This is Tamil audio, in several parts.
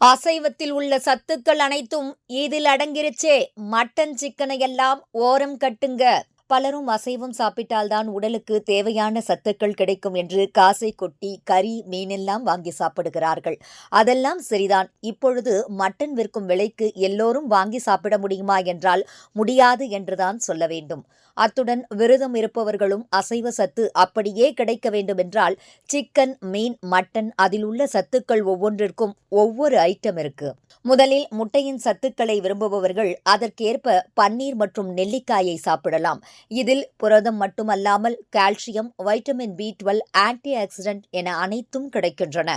அசைவத்தில் உள்ள சத்துக்கள் அனைத்தும் இதில் அடங்கிருச்சே. மட்டன் சிக்கனை எல்லாம் ஓரம் கட்டுங்க. பலரும் அசைவம் சாப்பிட்டால்தான் உடலுக்கு தேவையான சத்துக்கள் கிடைக்கும் என்று காசை கொட்டி கறி மீனெல்லாம் வாங்கி சாப்பிடுகிறார்கள். அதெல்லாம் சரிதான். இப்பொழுது மட்டன் விற்கும் விலைக்கு எல்லோரும் வாங்கி சாப்பிட முடியுமா என்றால் முடியாது என்றுதான் சொல்ல வேண்டும். அத்துடன் விரதம் இருப்பவர்களும் அசைவ சத்து அப்படியே கிடைக்க வேண்டுமென்றால் சிக்கன், மீன், மட்டன் அதில் உள்ள சத்துக்கள் ஒவ்வொன்றிற்கும் ஒவ்வொரு ஐட்டம் இருக்கு. முதலில் முட்டையின் சத்துக்களை விரும்புபவர்கள் அதற்கேற்ப பன்னீர் மற்றும் நெல்லிக்காயை சாப்பிடலாம். இதில் புரதம் மட்டுமல்லாமல் calcium, vitamin B12, anti accident என அனைத்தும் கிடைக்கின்றன.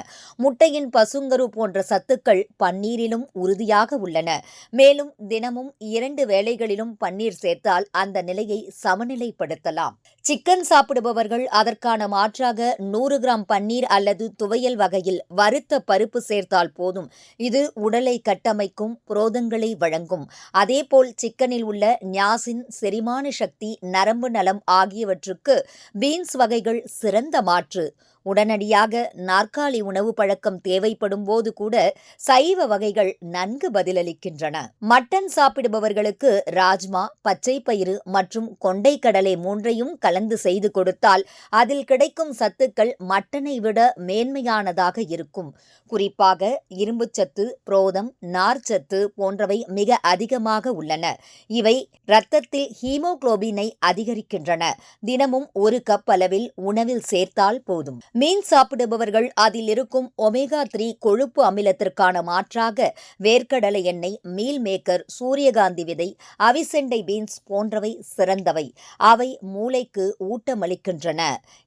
முட்டையின் பசுங்கரு போன்ற சத்துக்கள் பன்னீரிலும் உறுதியாக உள்ளன. மேலும் தினமும் 2 வேளைகளிலும் பன்னீர் சேர்த்தால் அந்த நிலையை சமநிலைப்படுத்தலாம். சிக்கன் சாப்பிடுபவர்கள் அதற்கான மாற்றாக 100 கிராம் பன்னீர் அல்லது துவையல் வகையில் வறுத்த பருப்பு சேர்த்தால் போதும். இது உடலை கட்டமைக்கும், புரோதங்களை வழங்கும். அதேபோல் சிக்கனில் உள்ள நியாசின், செரிமான சக்தி, நரம்பு நலம் ஆகியவற்றுக்கு பீன்ஸ் வகைகள் சிறந்த மாற்று. உடனடியாக நாற்காலி உணவு பழக்கம் தேவைப்படும் போது கூட சைவ வகைகள் நன்கு பதிலளிக்கின்றன. மட்டன் சாப்பிடுபவர்களுக்கு ராஜ்மா, பச்சை பயிறு மற்றும் கொண்டைக்கடலை 3ஐயும் கலந்து செய்து கொடுத்தால் அதில் கிடைக்கும் சத்துக்கள் மட்டனை விட மேன்மையானதாக இருக்கும். குறிப்பாக இரும்புச்சத்து, புரோதம், நார்ச்சத்து போன்றவை மிக அதிகமாக உள்ளன. இவை இரத்தத்தில் ஹீமோகுளோபினை அதிகரிக்கின்றன. தினமும் 1 கப் அளவில் உணவில் சேர்த்தால் போதும். மீன் சாப்பிடுபவர்கள் அதில் இருக்கும் ஒமேகா 3 கொழுப்பு அமிலத்திற்கான மாற்றாக வேர்க்கடலை எண்ணெய், மீல் மேக்கர், சூரியகாந்தி விதை, அவிசெண்டை பீன்ஸ் போன்றவை சிறந்தவை. அவை மூளைக்கு ஊட்டமளிக்கின்றன,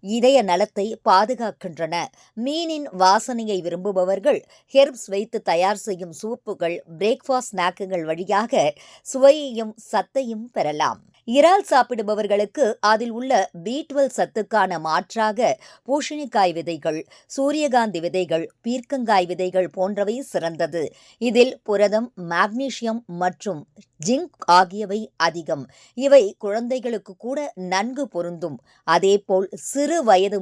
இதய நலத்தை பாதுகாக்கின்றன. மீனின் வாசனையை விரும்புபவர்கள் ஹெர்ப்ஸ் வைத்து தயார் செய்யும் சூப்புகள், பிரேக்ஃபாஸ்ட் ஸ்நாக்குகள் வழியாக சுவையையும் சத்தையும் பெறலாம். இறால் சாப்பிடுபவர்களுக்கு அதில் உள்ள B12 சத்துக்கான மாற்றாக பூசணிக்காய் விதைகள், சூரியகாந்தி விதைகள், பீர்க்கங்காய் விதைகள் போன்றவை சிறந்தது. இதில் புரதம், மாக்னீசியம் மற்றும் ஜிங்க் ஆகியவை அதிகம். இவை குழந்தைகளுக்கு கூட நன்கு பொருந்தும். அதேபோல் சிறு வயது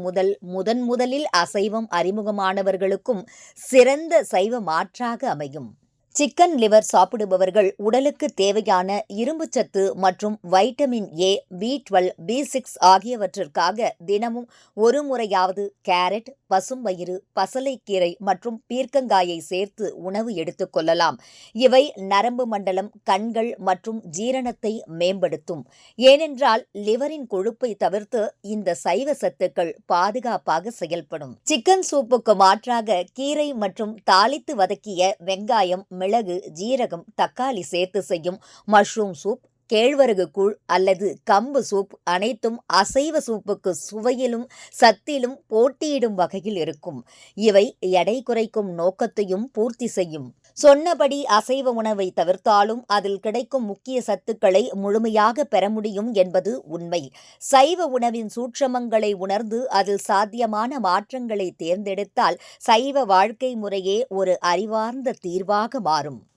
முதல் முதலில் அசைவம் அறிமுகமானவர்களுக்கும் சிறந்த சைவ மாற்றாக அமையும். சிக்கன் லிவர் சாப்பிடுபவர்கள் உடலுக்கு தேவையான இரும்புச்சத்து மற்றும் வைட்டமின் A, B12, B6 ஆகியவற்றிற்காக தினமும் ஒரு முறையாவது கேரட், பசும்பயிறு, பசலைக்கீரை மற்றும் பீர்க்கங்காயை சேர்த்து உணவு எடுத்துக்கொள்ளலாம். இவை நரம்பு மண்டலம், கண்கள் மற்றும் ஜீரணத்தை மேம்படுத்தும். ஏனென்றால் லிவரின் கொழுப்பை தவிர்த்து இந்த சைவ சத்துக்கள் பாதுகாப்பாக செயல்படும். சிக்கன் சூப்புக்கு மாற்றாக கீரை மற்றும் தாளித்து வதக்கிய வெங்காயம், மிளகு, ஜீரகம், தக்காளி சேர்த்து செய்யும் மஷ்ரூம் சூப், கேழ்வரகு கூழ் அல்லது கம்பு சூப் அனைத்தும் அசைவ சூப்புக்கு சுவையிலும் சத்திலும் போட்டியிடும் வகையில் இருக்கும். இவை எடை குறைக்கும் நோக்கத்தையும் பூர்த்தி செய்யும். சொன்னபடி அசைவ உணவை தவிர்த்தாலும் அதில் கிடைக்கும் முக்கிய சத்துக்களை முழுமையாக பெற முடியும் என்பது உண்மை. சைவ உணவின் சூட்சமங்களை உணர்ந்து அதில் சாத்தியமான மாற்றங்களை தேர்ந்தெடுத்தால் சைவ வாழ்க்கை முறையே ஒரு அறிவார்ந்த தீர்வாக மாறும்.